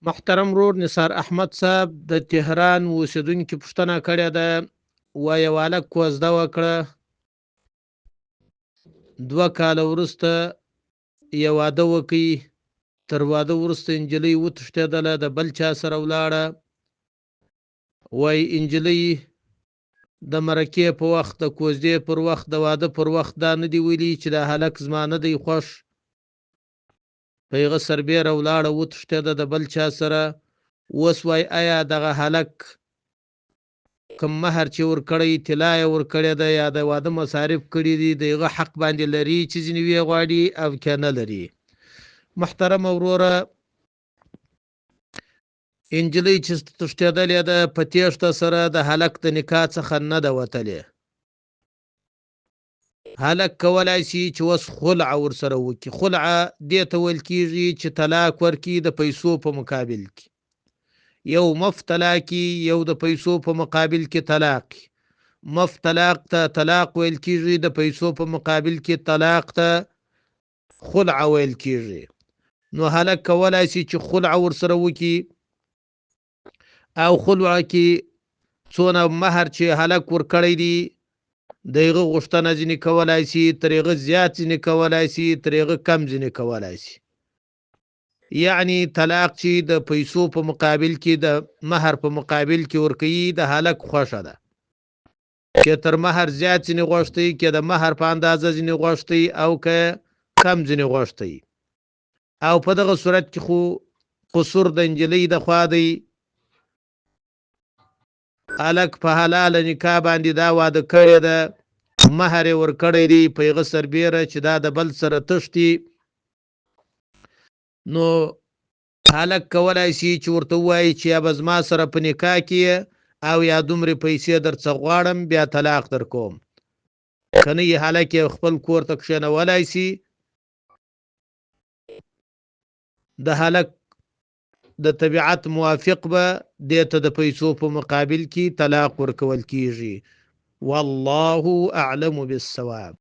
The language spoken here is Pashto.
محترم رور نثار احمد صاحب د تهران اوسیدونکي پوښتنه کړې ده. وایي یو هلک کوزده وکړه، 2 کاله وروسته یو واده وکړي. تر واده وروسته نجلۍ وتښتېدله، د بل چا سره ولاړه. وایي نجلۍ د مرکې په وخت، د کوزدې پر وخت، د واده پر وخت دا نه دي ویلي چې دا هلک زما نه دی خوښ. په هغه سربیره ولاړه، وتښتېده د بل چا سره. اوس وایي آیا دغه هلک کوم مهر چې ورکړی، طلا یې ورکړې ده یا د واده مصارف کړي دي، د هغه حق باندې لري چې ځینې ویې غواړي او که نه لري؟ محترمه وروره، نجلۍ چې تښتېدلې ده په تېښته سره د هلک د نکاح څخه نه ده وتلې. هلک کولی شي چې اوس خلع ورسره وکړي. خلع دې ته ویل کېږي چې طلاق ورکړي د پیسو په مقابل کې. یو مفت طلاقي، یو د پیسو په مقابل کې طلاق. مفت طلاق ته طلاق ویل کېږي، د پیسو په مقابل کې طلاق ته خلع ویل کېږي. نو هلک کولی شي چې خلع ورسره وکړي او خلع کې څونه مهر چې هلک ورکړی دی د هغه غوښتنه ځینې کولی شي، تر هغه زیات ځینې کولی شي، تر هغه کم ځینې کولی شي. یعنی طلاق چې د پیسو په مقابل کې، د مهر په مقابل کې ورکوي، د هلک خوښه ده. که تر مهر زیات ځینې غوښتی، که د مهر په اندازه ځینې غوښتی، او که کم ځینې غوښتی. او په دغه صورت کې خو قصور د نجلۍ د خوا دی. هلک په حلاله نکاح باندې دا واده کړی ده، مهر یې ورکړی دی، په هغه سربیره چې دا د بل سره تښتي. نو هلک کولی شي چې ورته ووایي چې یا به زما سره په نکاح کې او یا دومرې پیسې درڅه غواړم، بیا طلاق در کوم. که نه یې هلک یې خپل کور ته کښېنولی شي. د هلک د طبیعت موافق به دې ته د پیسو په مقابل کې طلاق ورکول کېږي. والله اعلم بالصواب.